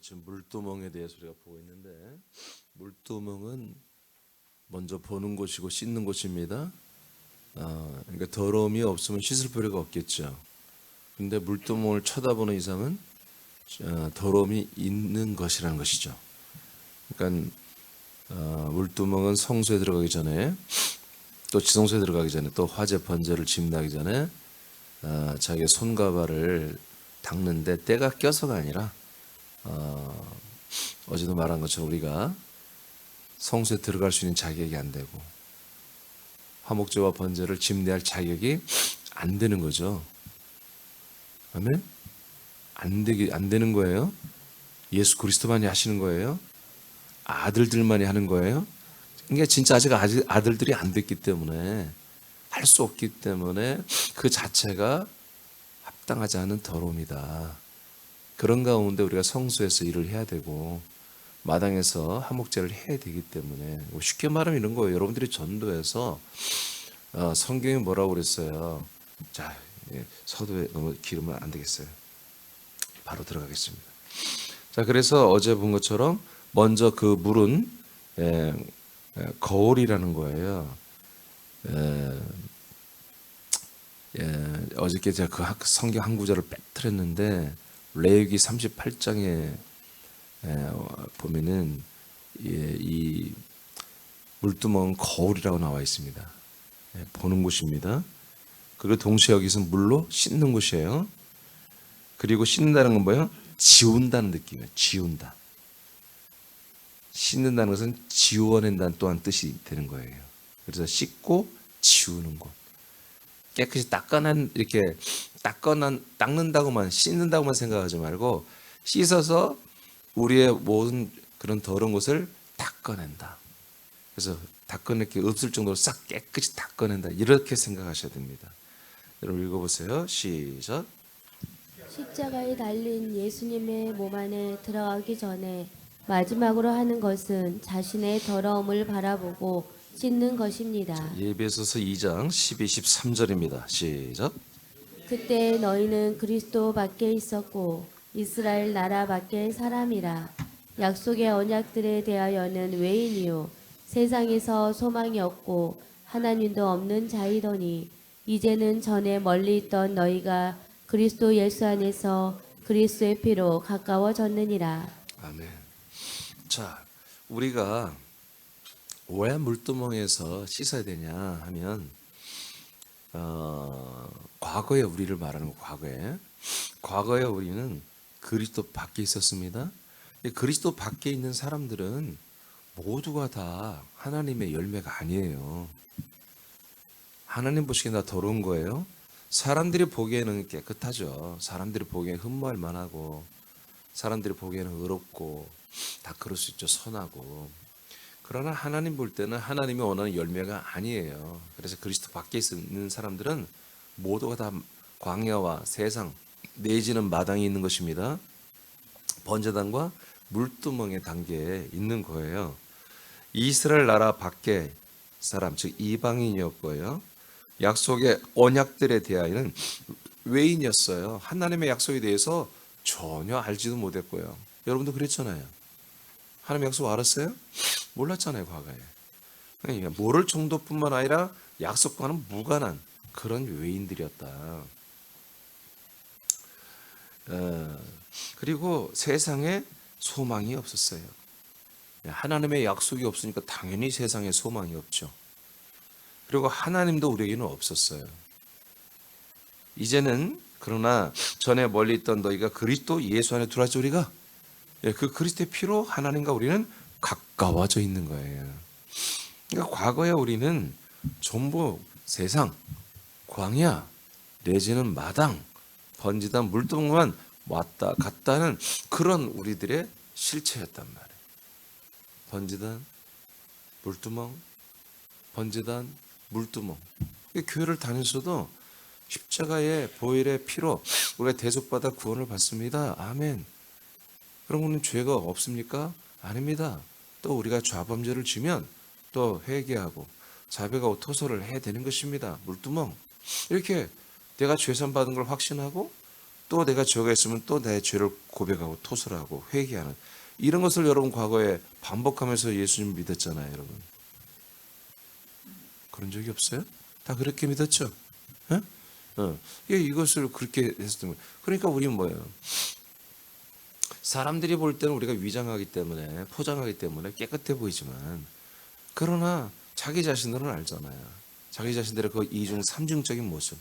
지금 물두멍에 대해서 우리가 보고 있는데, 물두멍은 먼저 보는 곳이고 씻는 곳입니다. 그러니까 더러움이 없으면 씻을 필요가 없겠죠. 근데 물두멍을 쳐다보는 이상은 더러움이 있는 것이라는 것이죠. 그러니까 물두멍은 성소에 들어가기 전에, 또 지성소에 들어가기 전에, 또 화재 번제를 집나기 전에 자기의 손과 발을 닦는데 때가 껴서가 아니라, 어제도 말한 것처럼 우리가 성소에 들어갈 수 있는 자격이 안 되고 화목제와 번제를 집례할 자격이 안 되는 거죠. 아멘? 안 되는 거예요. 예수 그리스도만이 하시는 거예요. 아들들만이 하는 거예요. 그러니까 진짜 아직 아들들이 안 됐기 때문에, 할 수 없기 때문에 그 자체가 합당하지 않은 더러움이다. 그런 가운데 우리가 성소에서 일을 해야 되고 마당에서 화목제를 해야 되기 때문에, 쉽게 말하면 이런 거예요. 여러분들이 전도해서 성경이 뭐라고 그랬어요. 자, 서두에 너무 기르면 안 되겠어요. 바로 들어가겠습니다. 자, 그래서 어제 본 것처럼 먼저 그 물은 거울이라는 거예요. 어저께 제가 그 성경 한 구절을 빼뜨렸는데, 레위기 38장에 보면은 이 물두멍은 거울이라고 나와 있습니다. 보는 곳입니다. 그리고 동시에 여기서 물로 씻는 곳이에요. 그리고 씻는다는 건 뭐예요? 지운다는 느낌이에요. 지운다. 씻는다는 것은 지워낸다는 또한 뜻이 되는 거예요. 그래서 씻고 지우는 곳. 깨끗이 이렇게 닦는다고만, 씻는다고만 생각하지 말고, 씻어서 우리의 모든 그런 더러운 것을 닦아낸다. 그래서 닦아낼 게 없을 정도로 싹 깨끗이 닦아낸다. 이렇게 생각하셔야 됩니다. 여러분 읽어보세요. 시작. 십자가에 달린 예수님의 몸 안에 들어가기 전에 마지막으로 하는 것은 자신의 더러움을 바라보고 씻는 것입니다. 예배소서 2장 12, 13절입니다. 시작. 그때 너희는 그리스도 밖에 있었고 이스라엘 나라 밖의 사람이라. 약속의 언약들에 대하여는 외인이요 세상에서 소망이 없고 하나님도 없는 자이더니, 이제는 전에 멀리 있던 너희가 그리스도 예수 안에서 그리스도의 피로 가까워졌느니라. 아멘. 자, 우리가 왜 물두멍에서 씻어야 되냐 하면, 과거의 우리를 말하는 거. 과거의 우리는 그리스도 밖에 있었습니다. 그리스도 밖에 있는 사람들은 모두가 다 하나님의 열매가 아니에요. 하나님 보시기에 다 더러운 거예요. 사람들이 보기에는 깨끗하죠. 사람들이 보기에는 흠모할 만하고, 사람들이 보기에는 의롭고, 다 그럴 수 있죠. 선하고. 그러나 하나님 볼 때는 하나님이 원하는 열매가 아니에요. 그래서 그리스도 밖에 있는 사람들은 모두가 다 광야와 세상 내지는 마당에 있는 것입니다. 번제단과 물두멍의 단계에 있는 거예요. 이스라엘 나라 밖의 사람, 즉 이방인이었고요. 약속의 언약들에 대하여는 외인이었어요. 하나님의 약속에 대해서 전혀 알지도 못했고요. 여러분도 그랬잖아요. 하나님의 약속 알았어요? 몰랐잖아요, 과거에. 그러니까 모를 정도뿐만 아니라 약속과는 무관한 그런 외인들이었다. 그리고 세상에 소망이 없었어요. 하나님의 약속이 없으니까 당연히 세상에 소망이 없죠. 그리고 하나님도 우리에게는 없었어요. 이제는 그러나 전에 멀리 있던 너희가 그리스도 예수 안에 들어왔죠. 우리가 그 그리스도의 피로 하나님과 우리는 가까워져 있는 거예요. 그러니까 과거에 우리는 전부 세상, 광야, 내지는 마당, 번지단, 물두멍만 왔다 갔다는 그런 우리들의 실체였단 말이에요. 번지단, 물두멍, 번지단, 물두멍. 교회를 다녔어도 십자가의 보혈의 피로 우리가 대속받아 구원을 받습니다. 아멘. 그럼 우리는 죄가 없습니까? 아닙니다. 또 우리가 좌범죄를 지면 또 회개하고 자백하고 토설을 해야 되는 것입니다. 물두멍. 이렇게 내가 죄산 받은 걸 확신하고 또 내가 죄가 있으면 또 내 죄를 고백하고 토설하고 회개하는 이런 것을 여러분 과거에 반복하면서 예수님 믿었잖아요, 여러분. 그런 적이 없어요? 다 그렇게 믿었죠? 예? 이것을 그렇게 했었던 거예요. 그러니까 우리는 뭐예요? 사람들이 볼 때는 우리가 위장하기 때문에 포장하기 때문에 깨끗해 보이지만 그러나 자기 자신들은 알잖아요. 자기 자신들의 그 이중 삼중적인 모습,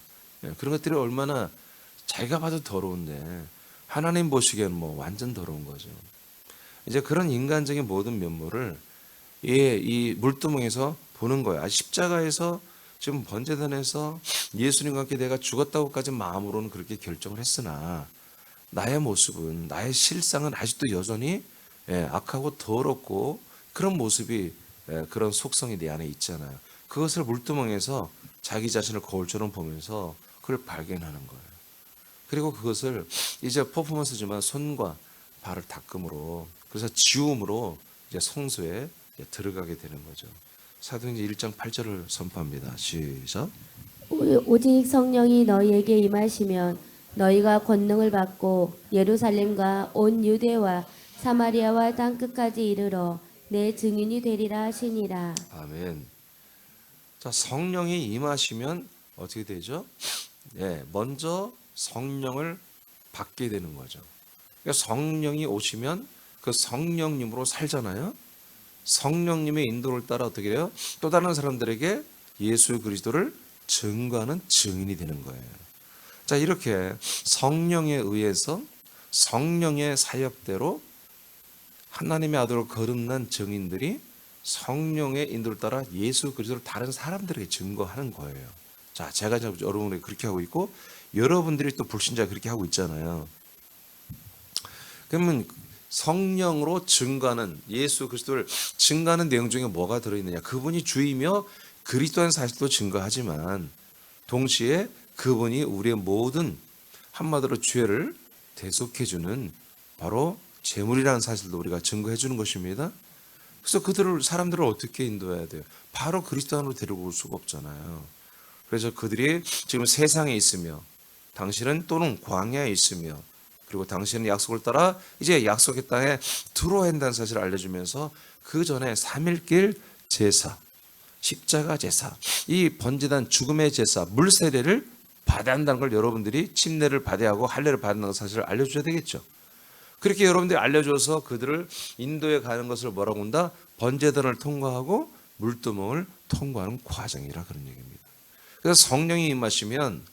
그런 것들이 얼마나 자기가 봐도 더러운데 하나님 보시기에는 뭐 완전 더러운 거죠. 이제 그런 인간적인 모든 면모를 이 물두멍에서 보는 거예요. 십자가에서 지금 번제단에서 예수님과 함께 내가 죽었다고까지 마음으로는 그렇게 결정을 했으나 나의 모습은, 나의 실상은 아직도 여전히 악하고 더럽고 그런 모습이, 그런 속성이 내 안에 있잖아요. 그것을 물두멍에서 자기 자신을 거울처럼 보면서 그걸 발견하는 거예요. 그리고 그것을 이제 퍼포먼스지만 손과 발을 닦음으로, 그래서 지움으로 이제 성소에 들어가게 되는 거죠. 사도행전 1장 8절을 선포합니다. 시작. 오직 성령이 너희에게 임하시면 너희가 권능을 받고 예루살렘과 온 유대와 사마리아와 땅 끝까지 이르러 내 증인이 되리라 하시니라. 아멘. 자, 성령이 임하시면 어떻게 되죠? 먼저 성령을 받게 되는 거죠. 그러니까 성령이 오시면 그 성령님으로 살잖아요. 성령님의 인도를 따라 어떻게 해요? 또 다른 사람들에게 예수 그리스도를 증거하는 증인이 되는 거예요. 자, 이렇게 성령에 의해서 성령의 사역대로 하나님의 아들로 거듭난 증인들이 성령의 인도를 따라 예수 그리스도를 다른 사람들에게 증거하는 거예요. 자, 제가 여러분에게 그렇게 하고 있고 여러분들이 또 불신자 그렇게 하고 있잖아요. 그러면 성령으로 증거하는, 예수 그리스도를 증거하는 내용 중에 뭐가 들어있느냐? 그분이 주이며 그리스도라는 사실도 증거하지만 동시에 그분이 우리의 모든 한마디로 죄를 대속해주는 바로 제물이라는 사실도 우리가 증거해 주는 것입니다. 그래서 사람들을 어떻게 인도해야 돼요? 바로 그리스도 안으로 데리고 올 수가 없잖아요. 그래서 그들이 지금 세상에 있으며 당신은 또는 광야에 있으며 그리고 당신은 약속을 따라 이제 약속의 땅에 들어야 한다는 사실을 알려주면서 그 전에 3일길 제사, 십자가 제사, 이 번제단 죽음의 제사, 물세례를 받아야 한다는 걸 여러분들이 침례를 받아야 하고 할례를 받아야 한다는 사실을 알려줘야 되겠죠. 그렇게 여러분들이 알려줘서 그들을 인도에 가는 것을 뭐라고 한다? 번제단을 통과하고 물두멍을 통과하는 과정이라 그런 얘기입니다. 그래서 성령이 임하시면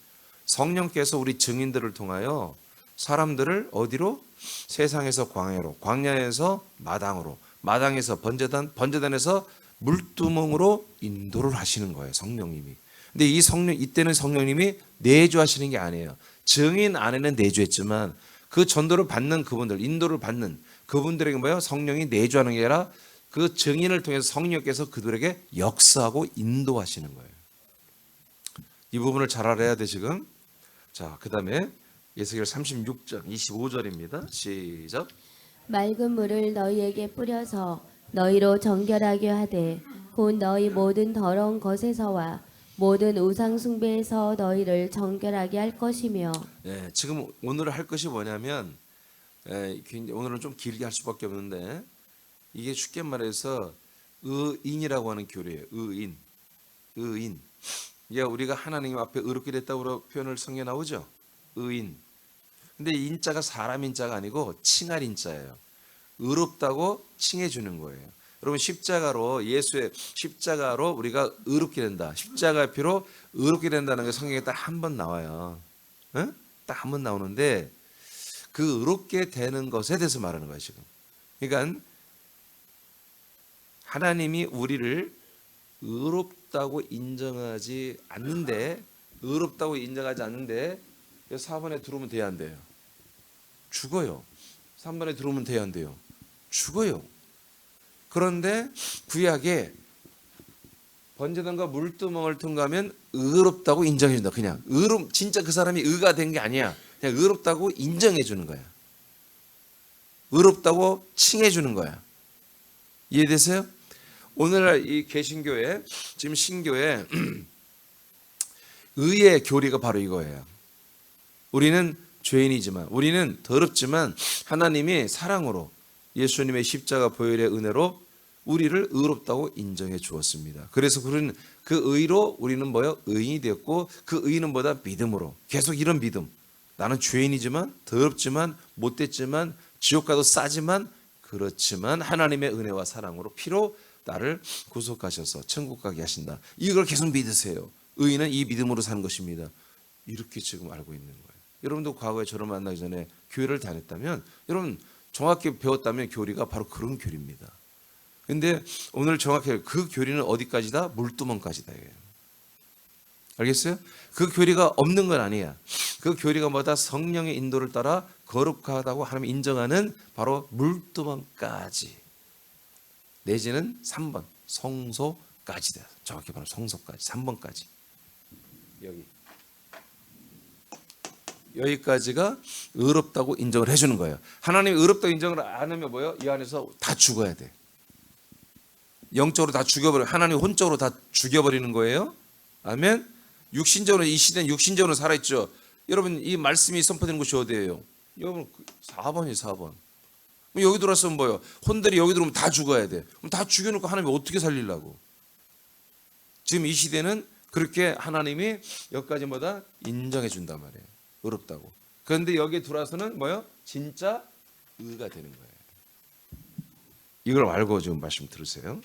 성령께서 우리 증인들을 통하여 사람들을 어디로? 세상에서 광야로, 광야에서 마당으로, 마당에서 번제단, 번제단에서 물두멍으로 인도를 하시는 거예요, 성령님이. 근데 이때는 성령님이 내주하시는 게 아니에요. 증인 안에는 내주했지만 그 전도를 받는 그분들, 인도를 받는 그분들에게 뭐예요? 성령이 내주하는 게 아니라 그 증인을 통해서 성령께서 그들에게 역사하고 인도하시는 거예요. 이 부분을 잘 알아야 돼 지금. 자, 그 다음에 예수겔 36장 25절입니다. 시작. 맑은 물을 너희에게 뿌려서 너희로 정결하게 하되 곧 너희 모든 더러운 것에서와 모든 우상 숭배에서 너희를 정결하게 할 것이며. 지금 오늘 할 것이 뭐냐면 오늘은 좀 길게 할 수밖에 없는데 이게 쉽게 말해서 의인이라고 하는 교리예요. 의인. 이게 우리가 하나님 앞에 의롭게 됐다고 표현을 성경에 나오죠. 의인. 근데 인자가 사람 인자가 아니고 칭할 인자예요. 의롭다고 칭해 주는 거예요. 여러분 예수의 십자가로 우리가 의롭게 된다. 십자가의 피로 의롭게 된다는 게 성경에 딱 한 번 나와요. 딱 한 번 나오는데 그 의롭게 되는 것에 대해서 말하는 거예요, 지금. 그러니까 하나님이 우리를 의롭다고 인정하지 않는데 4번에 들어오면 돼야 안 돼요? 죽어요. 3번에 들어오면 돼야 안 돼요? 죽어요. 그런데 구약에 번제단과 물두멍을 통과하면 의롭다고 인정해 준다. 그냥 진짜 그 사람이 의가 된 게 아니야. 그냥 의롭다고 인정해 주는 거야. 의롭다고 칭해 주는 거야. 이해되세요? 오늘날 이 개신교회, 지금 신교회 의의 교리가 바로 이거예요. 우리는 죄인이지만 우리는 더럽지만 하나님이 사랑으로 예수님의 십자가 보혈의 은혜로 우리를 의롭다고 인정해 주었습니다. 그래서 그런 그 의로 우리는 뭐요? 의인이 되었고 그 의는 뭐다? 믿음으로. 계속 이런 믿음. 나는 죄인이지만 더럽지만 못됐지만 지옥 가도 싸지만 그렇지만 하나님의 은혜와 사랑으로 피로 나를 구속하셔서 천국 가게 하신다. 이걸 계속 믿으세요. 의인은 이 믿음으로 사는 것입니다. 이렇게 지금 알고 있는 거예요. 여러분도 과거에 저를 만나기 전에 교회를 다녔다면 여러분 정확히 배웠다면 교리가 바로 그런 교리입니다. 근데 오늘 정확히 그 교리는 어디까지다? 물두멍까지다. 알겠어요? 그 교리가 없는 건 아니야. 그 교리가 뭐다? 성령의 인도를 따라 거룩하다고 하나님 인정하는 바로 물두멍까지 내지는 3번 성소까지다. 정확히 바로 성소까지 3번까지 여기까지가 의롭다고 인정을 해주는 거예요. 하나님이 의롭다고 인정을 안 하면 뭐예요? 이 안에서 다 죽어야 돼. 영적으로 다 죽여버려. 하나님 혼적으로 다 죽여버리는 거예요. 아멘. 육신적으로 이 시대는 육신적으로 살아있죠. 여러분 이 말씀이 선포되는 곳이 어디예요? 여러분 4번이 4번. 여기 들어왔으면 뭐예요? 혼들이 여기 들어오면 다 죽어야 돼. 그럼 다 죽여놓고 하나님이 어떻게 살리려고? 지금 이 시대는 그렇게 하나님이 여기까지 뭐다? 인정해 준단 말이에요. 의롭다고. 그런데 여기에 들어와서는 뭐예요? 진짜 의가 되는 거예요. 이걸 알고 지금 말씀 들으세요.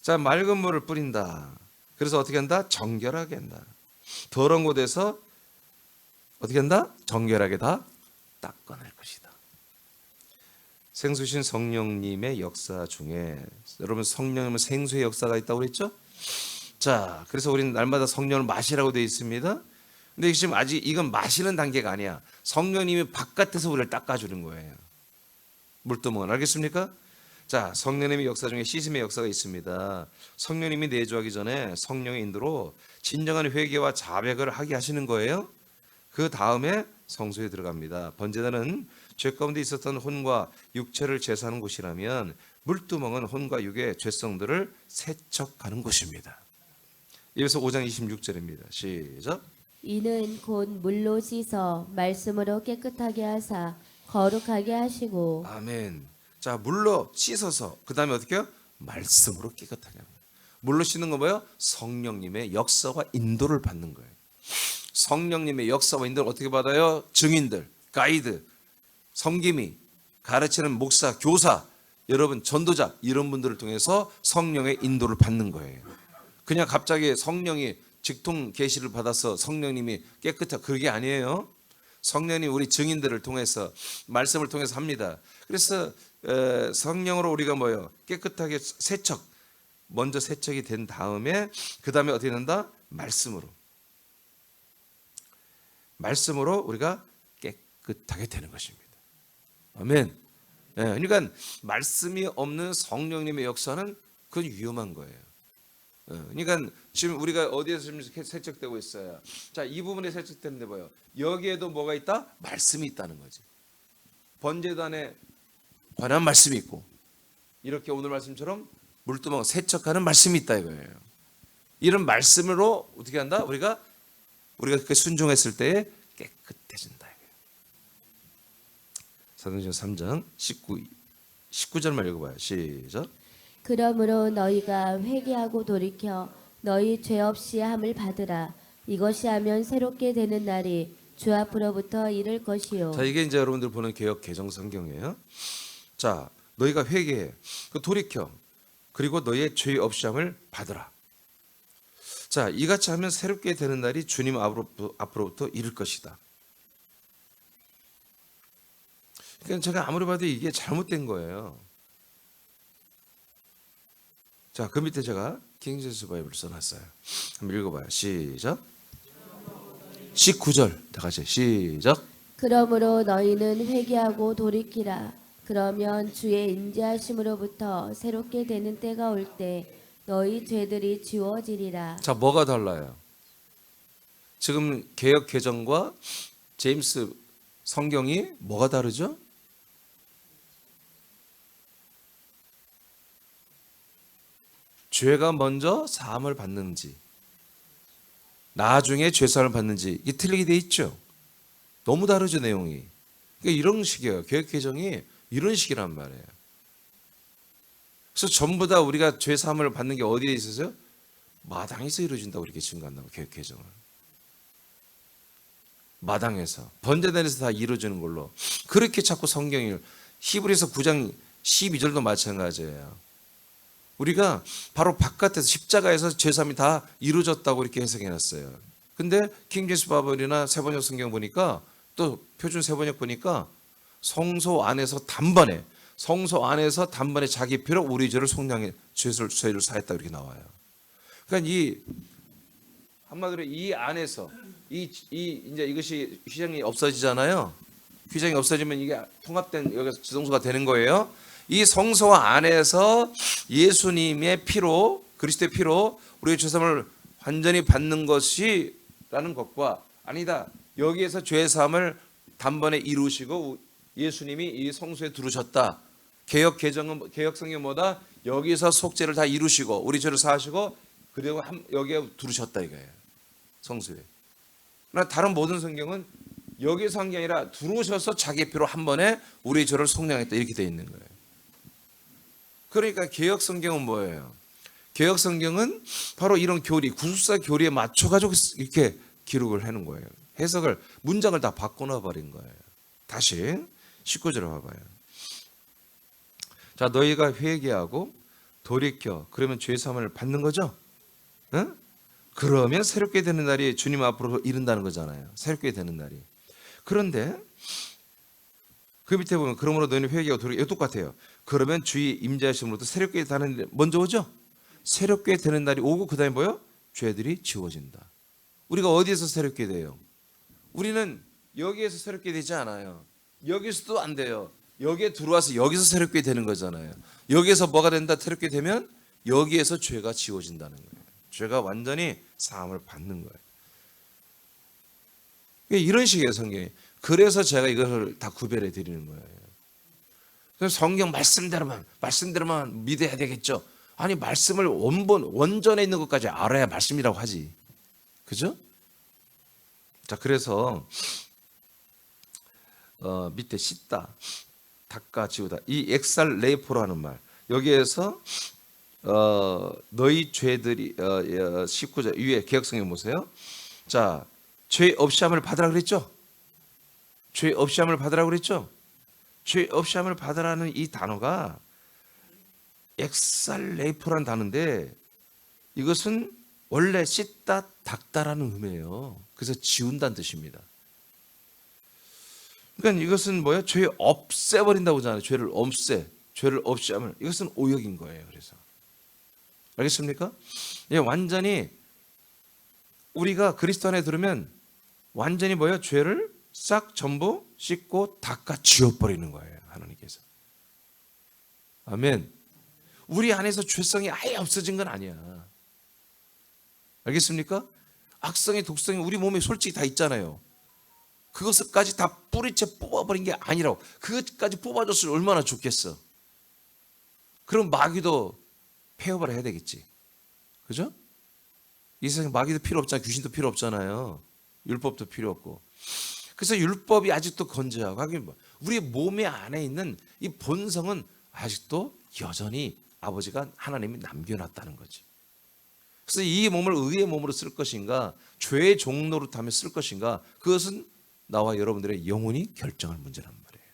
자, 맑은 물을 뿌린다. 그래서 어떻게 한다? 정결하게 한다. 더러운 곳에서 어떻게 한다? 정결하게 다 닦아낼 것이다. 생수신 성령님의 역사 중에 여러분 성령님은 생수의 역사가 있다고 그랬죠? 자, 그래서 우리는 날마다 성령을 마시라고 되어 있습니다. 근데 지금 아직 이건 마시는 단계가 아니야. 성령님이 바깥에서 우리를 닦아주는 거예요. 물두멍은 알겠습니까? 자, 성령님의 역사 중에 씻음의 역사가 있습니다. 성령님이 내주하기 전에 성령의 인도로 진정한 회개와 자백을 하게 하시는 거예요. 그 다음에 성소에 들어갑니다. 번제단은 죄 가운데 있었던 혼과 육체를 제사하는 곳이라면 물두멍은 혼과 육의 죄성들을 세척하는 곳입니다. 에베소 5장 26절입니다. 시작. 이는 곧 물로 씻어 말씀으로 깨끗하게 하사 거룩하게 하시고. 아멘. 자, 물로 씻어서 그 다음에 어떻게 해요? 말씀으로 깨끗하게 합니다. 물로 씻는 건 뭐예요? 성령님의 역사와 인도를 받는 거예요. 성령님의 역사와 인도를 어떻게 받아요? 증인들, 가이드, 성김이, 가르치는 목사, 교사, 여러분 전도자 이런 분들을 통해서 성령의 인도를 받는 거예요. 그냥 갑자기 성령이 직통 계시를 받아서 성령님이 깨끗하고 그게 아니에요. 성령님 우리 증인들을 통해서 말씀을 통해서 합니다. 그래서 성령으로 우리가 뭐예요? 깨끗하게 세척, 먼저 세척이 된 다음에 그 다음에 어떻게 된다? 말씀으로 우리가 깨끗하게 되는 것입니다. 아멘. 그러니까 말씀이 없는 성령님의 역사는 그건 위험한 거예요. 그러니까 지금 우리가 어디에서 지금 세척되고 있어요? 자, 이 부분에 세척되는데 뭐예요? 여기에도 뭐가 있다? 말씀이 있다는 거지. 번제단에 관한 말씀이 있고 이렇게 오늘 말씀처럼 물두멍 세척하는 말씀이 있다 이거예요. 이런 말씀으로 어떻게 한다? 우리가 그렇게 순종했을 때에 깨끗해진다 이거예요. 사도행전 3장 19절만 읽어봐요. 시작. 그러므로 너희가 회개하고 돌이켜 너희 죄 없이 함을 받으라. 이것이 하면 새롭게 되는 날이 주 앞으로부터 이를 것이요. 자, 이게 이제 여러분들 보는 개역 개정 성경이에요. 자, 너희가 회개해, 그 돌이켜, 그리고 너희의 죄 없이 함을 받으라. 자, 이같이 하면 새롭게 되는 날이 주님 앞으로부터 이를 것이다. 그러니까 제가 아무리 봐도 이게 잘못된 거예요. 자, 그 밑에 제가 킹제스 바이블 써놨어요. 한번 읽어봐요. 시작. 19절 다 같이 시작. 그러므로 너희는 회개하고 돌이키라. 그러면 주의 인자하심으로부터 새롭게 되는 때가 올 때 너희 죄들이 지워지리라. 자, 뭐가 달라요? 지금 개역 개정과 제임스 성경이 뭐가 다르죠? 죄가 먼저 사함을 받는지 나중에 죄사함을 받는지 이게 틀리게 돼 있죠. 너무 다르죠, 내용이. 그러니까 이런 식이에요. 개혁 개정이 이런 식이란 말이에요. 그래서 전부 다 우리가 죄 사함을 받는 게 어디에 있어서요? 마당에서 이루어진다고 이렇게 증거한다고, 개혁 개정은. 마당에서, 번제단에서 다 이루어지는 걸로. 그렇게 자꾸 성경이, 히브리서 9장 12절도 마찬가지예요. 우리가 바로 바깥에서 십자가에서 죄사함이 다 이루어졌다고 이렇게 해석해놨어요. 근데 킹제임스 바이블이나 세번역 성경 보니까, 또 표준 세번역 보니까 성소 안에서 단번에 자기 피로 우리 죄를 속량해 죄를 사했다 이렇게 나와요. 그러니까 이 한마디로 이 안에서 이제 이것이 휘장이 없어지잖아요. 휘장이 없어지면 이게 통합된 여기서 지성소가 되는 거예요. 이 성소 안에서 예수님의 피로, 그리스도의 피로 우리의 죄사함을 완전히 받는 것이라는 것과, 아니다, 여기에서 죄 사함을 단번에 이루시고 예수님이 이 성소에 들어오셨다. 개혁 성경은 뭐다? 여기서 속죄를 다 이루시고 우리 죄를 사하시고 그리고 여기에 들어오셨다 이거예요. 성소에. 그러나 다른 모든 성경은 여기서 한 게 아니라 들어오셔서 자기 피로 한 번에 우리의 죄를 속량했다 이렇게 되어 있는 거예요. 그러니까 개혁 성경은 뭐예요? 개혁 성경은 바로 이런 교리, 구속사 교리에 맞춰가지고 이렇게 기록을 해놓은 거예요. 해석을, 문장을 다 바꿔놔 버린 거예요. 다시 19절 봐봐요. 자, 너희가 회개하고 돌이켜 그러면 죄 사함을 받는 거죠? 응? 그러면 새롭게 되는 날이 주님 앞으로 이른다는 거잖아요. 새롭게 되는 날이. 그런데 그 밑에 보면 그러므로 너희는 회개하고 돌이켜, 이거 똑같아요. 그러면 주의 임재하심으로부터 새롭게 되는 날이 먼저 오죠? 새롭게 되는 날이 오고 그 다음에 뭐요? 죄들이 지워진다. 우리가 어디에서 새롭게 돼요? 우리는 여기에서 새롭게 되지 않아요. 여기서도 안 돼요. 여기에 들어와서 여기서 새롭게 되는 거잖아요. 여기에서 뭐가 된다? 새롭게 되면 여기에서 죄가 지워진다는 거예요. 죄가 완전히 사함을 받는 거예요. 이런 식이에요, 성경이. 그래서 제가 이것을 다 구별해 드리는 거예요. 그래서 성경 말씀대로만 믿어야 되겠죠. 아니, 말씀을 원전에 있는 것까지 알아야 말씀이라고 하지. 그죠? 자, 그래서 밑에 씻다, 닦아, 지우다, 이 엑살레이포라는 말, 여기에서 너희 죄들이 19절 위에 개혁성경 보세요. 자, 죄 없이 함을 받으라 그랬죠? 죄 없이 함을 받으라 그랬죠? 죄 없이 함을 받으라는 이 단어가 엑살레이포라는 단어인데, 이것은 원래 씻다, 닦다라는 의미예요. 그래서 지운다는 뜻입니다. 그러니까 이것은 뭐예요? 죄 없애버린다고 하잖아요. 죄를 없이 하면, 이것은 오역인 거예요. 그래서 알겠습니까? 예, 완전히 우리가 그리스도 안에 들으면 완전히 뭐예요? 죄를 싹 전부 씻고 닦아 지워버리는 거예요. 하나님께서. 아멘. 우리 안에서 죄성이 아예 없어진 건 아니야. 알겠습니까? 악성이, 독성이 우리 몸에 솔직히 다 있잖아요. 그것까지 다 뿌리채 뽑아버린 게 아니라고. 그것까지 뽑아줬으면 얼마나 좋겠어. 그럼 마귀도 폐업을 해야 되겠지. 그죠? 이 세상에 마귀도 필요 없잖아요. 귀신도 필요 없잖아요. 율법도 필요 없고. 그래서 율법이 아직도 건재하고, 하긴 우리 몸의 안에 있는 이 본성은 아직도 여전히 아버지가 하나님이 남겨놨다는 거지. 그래서 이 몸을 의의 몸으로 쓸 것인가, 죄의 종로로 하며 쓸 것인가, 그것은 나와 여러분들의 영혼이 결정할 문제란 말이에요.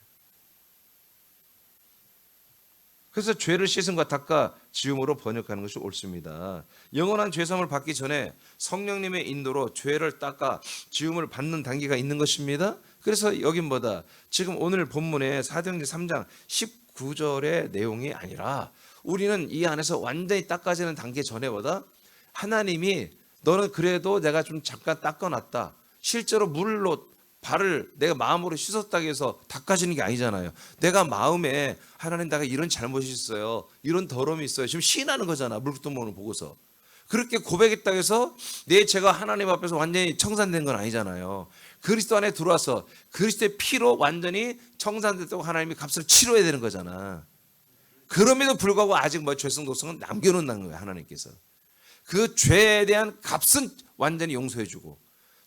그래서 죄를 씻음과 닦아 지음으로 번역하는 것이 옳습니다. 영원한 죄사함을 받기 전에 성령님의 인도로 죄를 닦아 지음을 받는 단계가 있는 것입니다. 그래서 여긴 뭐다? 지금 오늘 본문의 사도행전 3장 19절의 내용이 아니라, 우리는 이 안에서 완전히 닦아지는 단계 전에 뭐다? 하나님이 너는 그래도 내가 좀 잠깐 닦아놨다. 실제로 물로 발을 내가 마음으로 씻었다고 해서 닦아지는 게 아니잖아요. 내가 마음에 하나님, 내가 이런 잘못이 있어요, 이런 더러움이 있어요, 지금 시인하는 거잖아. 물구덩물을 보고서 그렇게 고백했다고 해서 내 죄가 하나님 앞에서 완전히 청산된 건 아니잖아요. 그리스도 안에 들어와서 그리스도의 피로 완전히 청산됐다고 하나님이 값을 치러야 되는 거잖아. 그럼에도 불구하고 아직 죄성 독성은 남겨놓는 거예요. 하나님께서 그 죄에 대한 값은 완전히 용서해주고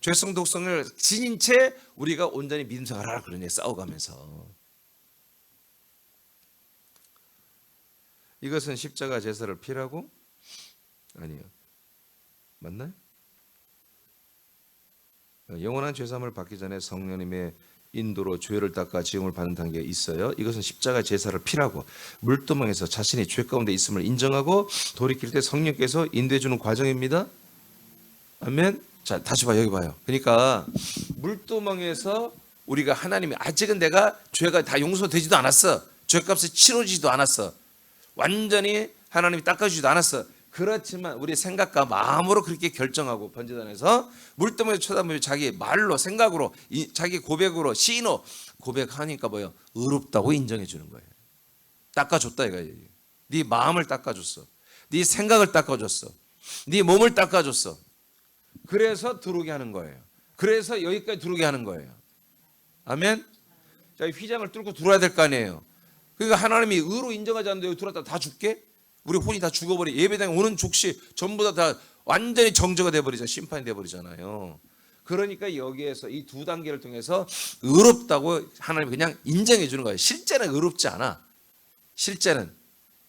죄성 독성을 지닌 채 우리가 온전히 믿음 생활하라 그러냐, 싸워가면서. 이것은 십자가 제사를 피라고? 아니요. 맞나요? 영원한 죄사함을 받기 전에 성령님의 인도로 죄를 닦아 지음을 받는 단계가 있어요. 이것은 십자가 제사를 피라고, 물도망에서 자신이 죄 가운데 있음을 인정하고 돌이킬 때 성령께서 인도해 주는 과정입니다. 아멘. 자, 다시 봐, 여기 봐요. 그러니까 물도망에서 우리가 하나님이 아직은 내가 죄가 다 용서되지도 않았어. 죄값이 치러지지도 않았어. 완전히 하나님이 닦아주지도 않았어. 그렇지만 우리 생각과 마음으로 그렇게 결정하고 번제단에서 물도망에서 쳐다보면 자기 말로 생각으로 자기 고백으로 시인으로 고백하니까 뭐예요? 의롭다고 인정해 주는 거예요. 닦아줬다 이거예요. 네 마음을 닦아줬어. 네 생각을 닦아줬어. 네 몸을 닦아줬어. 그래서 들어오게 하는 거예요. 그래서 여기까지 들어오게 하는 거예요. 아멘. 자, 휘장을 뚫고 들어와야 될 거 아니에요. 그러니까 하나님이 의로 인정하지 않는데 여기 들어왔다 다 죽게? 우리 혼이 다 죽어버리. 예배당에 오는 족시 전부 다 완전히 정죄가 돼버리잖아요. 심판이 돼버리잖아요. 그러니까 여기에서 이 두 단계를 통해서 의롭다고 하나님이 그냥 인정해 주는 거예요. 실제는 의롭지 않아. 실제는.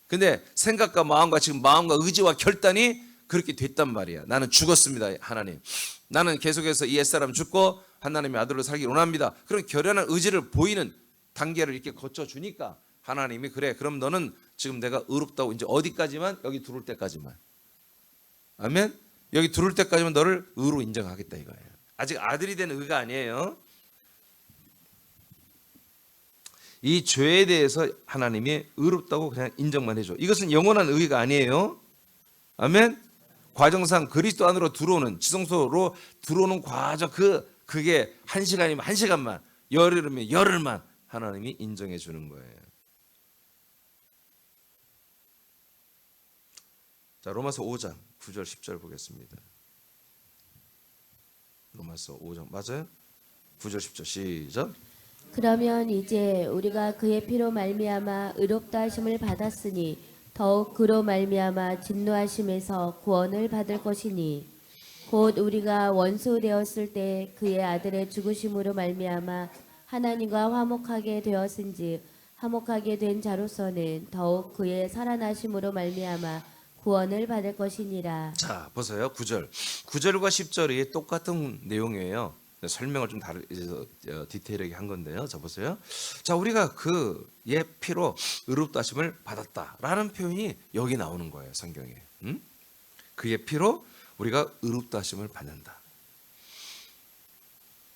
근데 생각과 마음과 지금 마음과 의지와 결단이 그렇게 됐단 말이야. 나는 죽었습니다, 하나님. 나는 계속해서 이 옛사람 죽고 하나님의 아들로 살기 원합니다. 그런 결연한 의지를 보이는 단계를 이렇게 거쳐주니까 하나님이 그래, 그럼 너는 지금 내가 의롭다고 이제 어디까지만? 여기 들어올 때까지만. 아멘. 여기 들어올 때까지만 너를 의로 인정하겠다 이거예요. 아직 아들이 된 의가 아니에요. 이 죄에 대해서 하나님이 의롭다고 그냥 인정만 해줘. 이것은 영원한 의가 아니에요. 아멘. 과정상 그리스도 안으로 들어오는, 지성소로 들어오는 과정, 그게 1시간이면 1시간만, 열흘이면 열흘만 하나님이 인정해 주는 거예요. 자, 로마서 5장 9절 10절 보겠습니다. 로마서 5장 맞아요? 9절 10절 시작. 그러면 이제 우리가 그의 피로 말미암아 의롭다 하심을 받았으니 더욱 그로 말미암아 진노하심에서 구원을 받을 것이니 곧 우리가 원수 되었을 때 그의 아들의 죽으심으로 말미암아 하나님과 화목하게 되었은즉 화목하게 된 자로서는 더욱 그의 살아나심으로 말미암아 구원을 받을 것이니라. 자, 보세요. 9절. 9절과 10절이 똑같은 내용이에요. 설명을 좀 디테일하게 한 건데요. 자, 보세요. 자, 우리가 그의 피로 의롭다 하심을 받았다라는 표현이 여기 나오는 거예요, 성경에. 그의 피로 우리가 의롭다 하심을 받는다.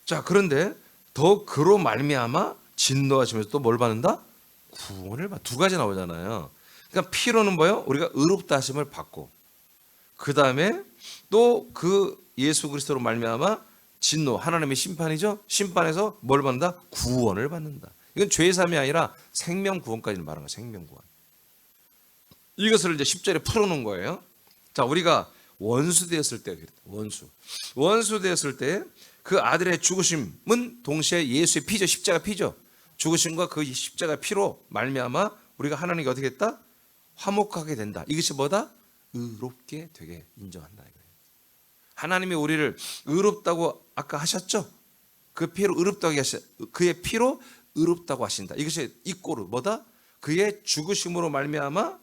자, 그런데 더 그로 말미암아 진노하시면서 또 뭘 받는다? 구원을 받. 두 가지 나오잖아요. 그러니까 피로는 뭐예요? 우리가 의롭다 하심을 받고, 그 다음에 또 그 예수 그리스도로 말미암아 진노, 하나님의 심판이죠. 심판에서 뭘 받는다? 구원을 받는다. 이건 죄 사함이 아니라 생명 구원까지 말하는 거예요. 생명 구원. 이것을 이제 10절에 풀어놓은 거예요. 자, 우리가 원수 되었을 때, 원수 되었을 때 그 아들의 죽으심은 동시에 예수의 피죠. 십자가 피죠. 죽으심과 그 십자가 피로 말미암아 우리가 하나님께 어떻게 했다? 화목하게 된다. 이것이 뭐다? 의롭게 되게 인정한다 이거예요. 하나님이 우리를 의롭다고 아까 하셨죠? 그 피로 의롭다고 하셨. 그의 피로 의롭다고 하신다. 이것이 이꼬르 뭐다? 그의 죽으심으로 말미암아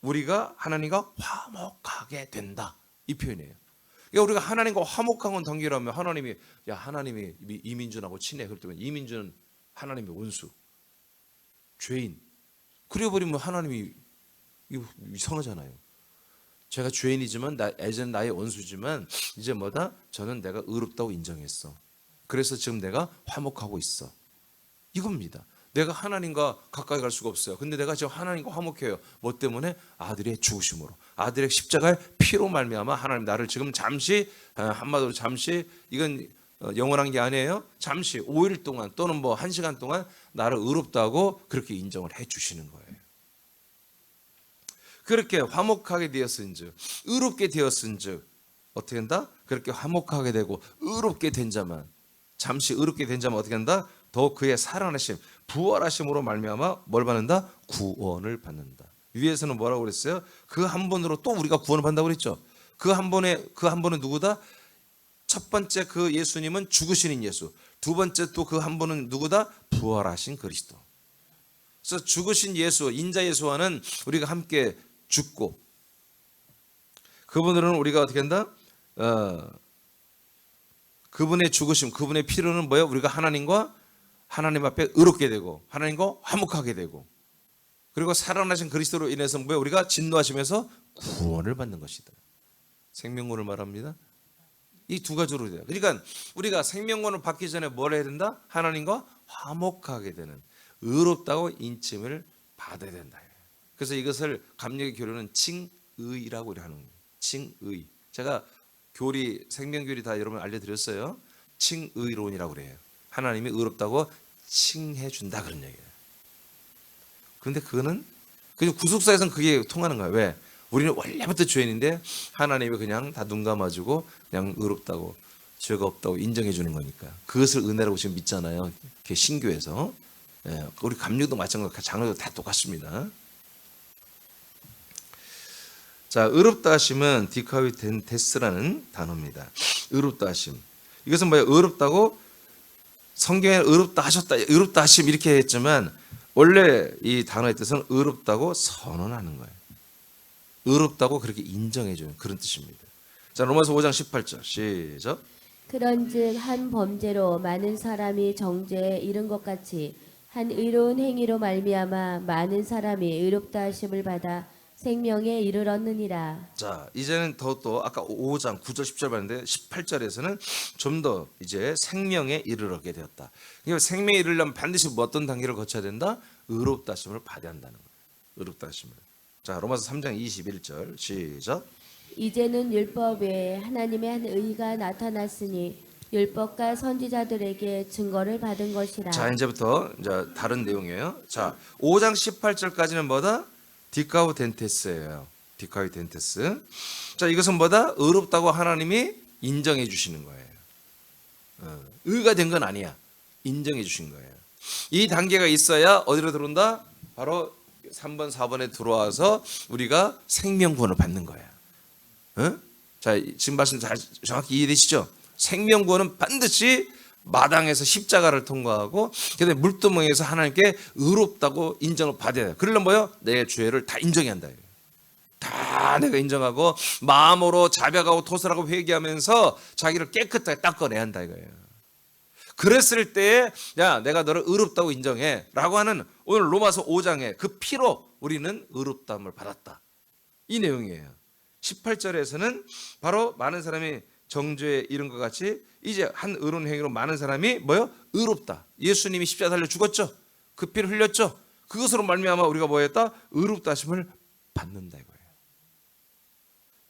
우리가 하나님과 화목하게 된다. 이 표현이에요. 그러니까 우리가 하나님과 화목한 단계라면 하나님이 이민준하고 친해. 그랬더니 이민준은 하나님의 원수, 죄인. 그래버리면 하나님이 이상하잖아요. 제가 죄인이지만 예전 나의 원수지만 이제 뭐다? 저는 내가 의롭다고 인정했어. 그래서 지금 내가 화목하고 있어. 이겁니다. 내가 하나님과 가까이 갈 수가 없어요. 근데 내가 지금 하나님과 화목해요. 뭐 때문에? 아들의 죽으심으로, 아들의 십자가의 피로 말미암아 하나님 나를 지금 잠시, 한마디로 잠시, 이건 영원한 게 아니에요. 잠시 5일 동안 또는 뭐 1시간 동안 나를 의롭다고 그렇게 인정을 해 주시는 거예요. 그렇게 화목하게 되었은즉, 의롭게 되었은즉 어떻게 한다? 그렇게 화목하게 되고 의롭게 된 자만, 잠시 의롭게 된 자만 어떻게 한다? 더 그의 살아나심, 부활하심으로 말미암아 뭘 받는다? 구원을 받는다. 위에서는 뭐라고 그랬어요? 그 한 번으로 또 우리가 구원을 받는다고 그랬죠. 그 한 번은 누구다? 첫 번째 그 예수님은 죽으시는 예수. 두 번째 또 그 한 분은 누구다? 부활하신 그리스도. 그래서 죽으신 예수, 인자 예수와는 우리가 함께 죽고, 그분들은 우리가 어떻게 한다? 그분의 죽으심, 그분의 피로는 뭐예요? 우리가 하나님 앞에 의롭게 되고 하나님과 화목하게 되고, 그리고 살아나신 그리스도로 인해서 뭐예요? 우리가 진노하시면서 구원을 받는 것이다. 생명권을 말합니다. 이 두 가지로 돼요. 그러니까 우리가 생명권을 받기 전에 뭘 해야 된다? 하나님과 화목하게 되는, 의롭다고 인침을 받아야 된다. 그래서 이것을 감력의 교류는 칭의라고 하는 거예요. 칭의. 제가 교리, 생명교리 다 여러분 알려드렸어요. 칭의론이라고 그래요. 하나님이 의롭다고 칭해 준다 그런 얘기예요. 그런데 그거는 그냥 구속사에서는 그게 통하는 거예요. 왜? 우리는 원래부터 죄인인데 하나님이 그냥 다 눈 감아주고 그냥 의롭다고, 죄가 없다고 인정해 주는 거니까. 그것을 은혜라고 지금 믿잖아요. 신교에서. 우리 감리도 마찬가지고 장로도 다 똑같습니다. 자, 의롭다 하심은 디카위텐테스라는 단어입니다. 의롭다 하심. 이것은 뭐예요? 의롭다고, 성경에 의롭다 하셨다, 의롭다 하심 이렇게 했지만 원래 이 단어의 뜻은 의롭다고 선언하는 거예요. 의롭다고 그렇게 인정해 주는 그런 뜻입니다. 자, 로마서 5장 18절 시작. 그런즉 한 범죄로 많은 사람이 정죄에 이른 것 같이 한 의로운 행위로 말미암아 많은 사람이 의롭다 하심을 받아 생명에 이르렀느니라. 자, 이제는 또 아까 5장 9절 10절 봤는데 18절에서는 좀 더 이제 생명에 이르게 되었다. 그러니까 생명에 이르려면 반드시 어떤 단계를 거쳐야 된다? 의롭다 하심을 받아야 한다는 거예요. 의롭다 하심을. 자, 로마서 3장 21절 시작. 이제는 율법 외에 하나님의 한 의가 나타났으니 율법과 선지자들에게 증거를 받은 것이라. 자, 이제부터 이제 다른 내용이에요. 자, 5장 18절까지는 뭐다? 디카우덴테스예요. 디카우덴테스. 자, 이것은 뭐다? 의롭다고 하나님이 인정해 주시는 거예요. 의가 된 건 아니야. 인정해 주신 거예요. 이 단계가 있어야 어디로 들어온다? 바로 3번, 4번에 들어와서 우리가 생명구원을 받는 거야. 자, 지금 말씀 잘 정확히 이해되시죠? 생명구원은 반드시 마당에서 십자가를 통과하고 그다음에 물두멍에서 하나님께 의롭다고 인정을 받아야 돼요. 그러려면 뭐요? 내 죄를 다 인정해야 한다. 다 내가 인정하고 마음으로 자백하고 토설하고 회개하면서 자기를 깨끗하게 닦아내야 한다 이거예요. 그랬을 때에 야, 내가 너를 의롭다고 인정해 라고 하는 오늘 로마서 5장에 그 피로 우리는 의롭다함을 받았다. 이 내용이에요. 18절에서는 바로 많은 사람이 정죄에 이른 것 같이 이제 한 의로운 행위로 많은 사람이 뭐요? 의롭다. 예수님이 십자가 달려 죽었죠. 그 피를 흘렸죠. 그것으로 말미암아 우리가 뭐였다? 의롭다 하심을 받는다 이거예요.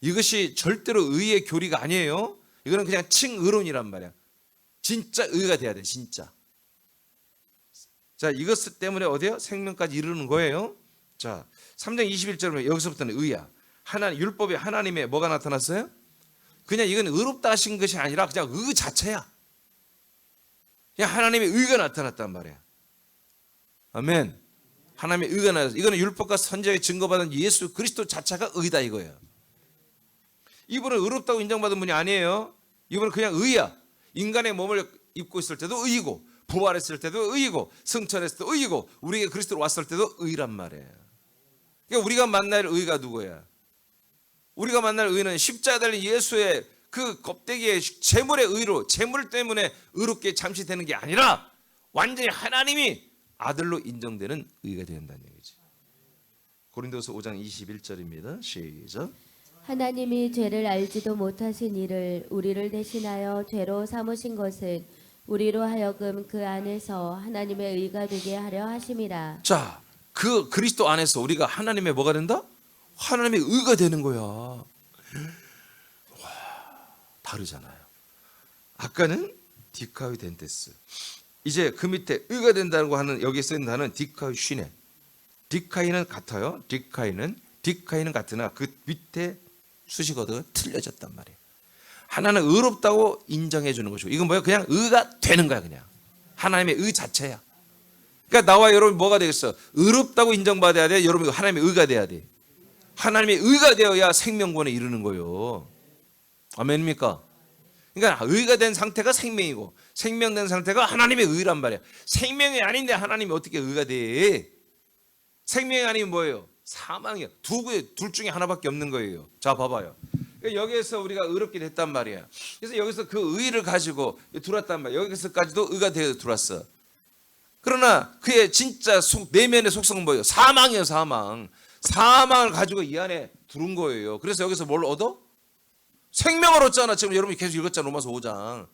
이것이 절대로 의의 교리가 아니에요. 이거는 그냥 칭의론이란 말이야. 진짜 의가 돼야 돼, 진짜. 자, 이것 때문에 어디요? 생명까지 이르는 거예요. 자, 3장 21절에 여기서부터는 의야. 율법에 하나님의 뭐가 나타났어요? 그냥 이건 의롭다 하신 것이 아니라 그냥 의 자체야. 그냥 하나님의 의가 나타났단 말이야. 아멘. 하나님의 의가 나타났어. 이거는 율법과 선지자의 증거받은 예수 그리스도 자체가 의다 이거예요. 이분은 의롭다고 인정받은 분이 아니에요. 이분은 그냥 의야. 인간의 몸을 입고 있을 때도 의이고, 부활했을 때도 의이고, 승천했을 때도 의이고, 우리에게 그리스도로 왔을 때도 의란 말이에요. 그러니까 우리가 만날 의가 누구야? 우리가 만날 의는 십자가 달린 예수의 그 껍데기의 제물의 의로, 제물 때문에 의롭게 잠시 되는 게 아니라 완전히 하나님이 아들로 인정되는 의가 된다는 얘기지. 고린도서 5장 21절입니다. 시작. 하나님이 죄를 알지도 못하신 이를 우리를 대신하여 죄로 삼으신 것은 우리로 하여금 그 안에서 하나님의 의가 되게 하려 하심이라. 자, 그 그리스도 안에서 우리가 하나님의 뭐가 된다? 하나님의 의가 되는 거야. 와, 다르잖아요. 아까는 디카위덴테스. 이제 그 밑에 의가 된다고 하는 여기에 쓰인 단어는 디카위시네. 디카이는 같아요. 디카이는 같으나 그 밑에 수식어도 틀려졌단 말이에요. 하나는 의롭다고 인정해 주는 것이고 이건 뭐야? 그냥 의가 되는 거야. 그냥 하나님의 의 자체야. 그러니까 나와 여러분 뭐가 되겠어? 의롭다고 인정받아야 돼. 여러분이 하나님의 의가 돼야 돼. 하나님의 의가 되어야 생명권에 이르는 거예요. 아멘입니까? 그러니까 의가 된 상태가 생명이고 생명된 상태가 하나님의 의란 말이야. 생명이 아닌데 하나님이 어떻게 의가 돼? 생명이 아니면 뭐예요? 사망이야. 둘 중에 하나밖에 없는 거예요. 자, 봐봐요. 그러니까 여기에서 우리가 의롭게 됐단 말이야. 그래서 여기서 그 의를 가지고 들어왔단 말이야. 여기서까지도 의가 되어 들어왔어. 그러나 그의 진짜 내면의 속성은 뭐예요? 사망이에요. 사망. 사망을 가지고 이 안에 들어온 거예요. 그래서 여기서 뭘 얻어? 생명을 얻잖아. 지금 여러분이 계속 읽었잖아. 로마서 5장.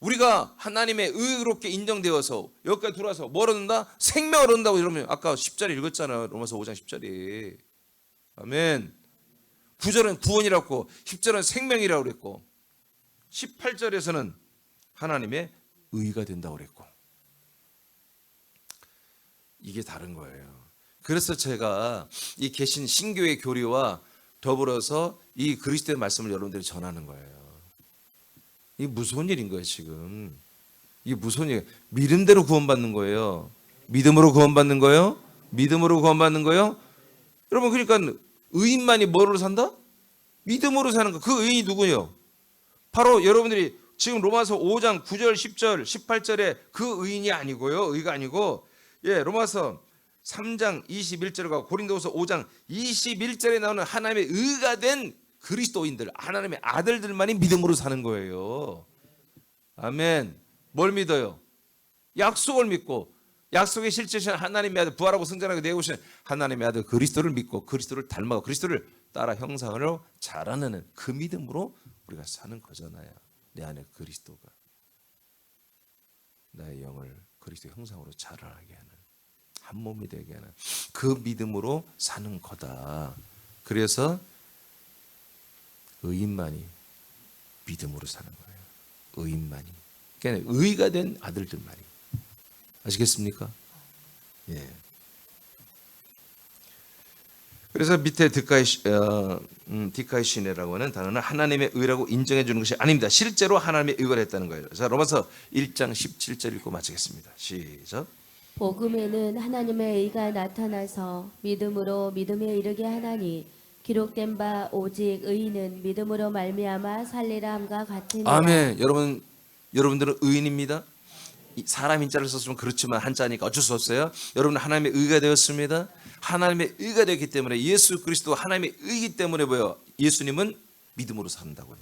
우리가 하나님의 의롭게 인정되어서 여기까지 들어와서 뭘 얻는다? 생명을 얻는다고. 이러면 아까 10절에 읽었잖아요. 로마서 5장 10절에. 아멘. 9절은 구원이라고, 10절은 생명이라고 그랬고, 18절에서는 하나님의 의가 된다고 그랬고. 이게 다른 거예요. 그래서 제가 이 계신 신교의 교리와 더불어서 이 그리스도의 말씀을 여러분들이 전하는 거예요. 이게 무서운 일인 거예요, 지금. 이게 무서운 일. 믿음대로 구원받는 거예요. 믿음으로 구원받는 거예요. 믿음으로 구원받는 거예요. 여러분, 그러니까 의인만이 뭐로 산다? 믿음으로 사는 거. 그 의인이 누구예요? 바로 여러분들이 지금 로마서 5장 9절, 10절, 18절에 그 의인이 아니고요. 의가 아니고, 로마서 3장 21절과 고린도후서 5장 21절에 나오는 하나님의 의가 된 그리스도인들, 하나님의 아들들만이 믿음으로 사는 거예요. 아멘. 뭘 믿어요? 약속을 믿고, 약속의 실제신 하나님의 아들, 부활하고 승천하게 내오신 하나님의 아들 그리스도를 믿고 그리스도를 닮아가 그리스도를 따라 형상으로 자라나는 그 믿음으로 우리가 사는 거잖아요. 내 안에 그리스도가 나의 영을 그리스도의 형상으로 자라나게 하는, 한 몸이 되게 하는 그 믿음으로 사는 거다. 그래서 의인만이 믿음으로 사는 거예요. 의인만이. 그러니까 의가 된 아들들만이. 아시겠습니까? 예. 그래서 밑에 디카이시네라고 하는 단어는 하나님의 의라고 인정해 주는 것이 아닙니다. 실제로 하나님의 의가 했다는 거예요. 자, 로마서 1장 17절 읽고 마치겠습니다. 시작. 복음에는 하나님의 의가 나타나서 믿음으로 믿음에 이르게 하나니 기록된 바 오직 의인은 믿음으로 말미암아 살리라 함과 같으니라. 아멘. 여러분들은 의인입니다. 사람 인자를 썼으면 그렇지만 한자니까 어쩔 수 없어요. 여러분은 하나님의 의가 되었습니다. 하나님의 의가 되었기 때문에 예수 그리스도 하나님의 의이기 때문에 뭐예요? 예수님은 믿음으로 산다고요.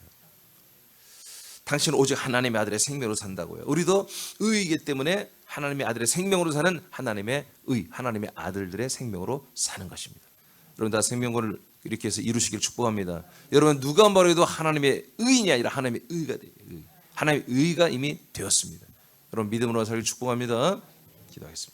당신은 오직 하나님의 아들의 생명으로 산다고요. 우리도 의이기 때문에 하나님의 아들의 생명으로 사는 하나님의 의, 하나님의 아들들의 생명으로 사는 것입니다. 여러분 다 생명을 이렇게 해서 이루시길 축복합니다. 여러분 누가 말해도 하나님의 의인이 아니라 하나님의 의가 돼요. 하나님의 의가 이미 되었습니다. 여러분 믿음으로 살길 축복합니다. 기도하겠습니다.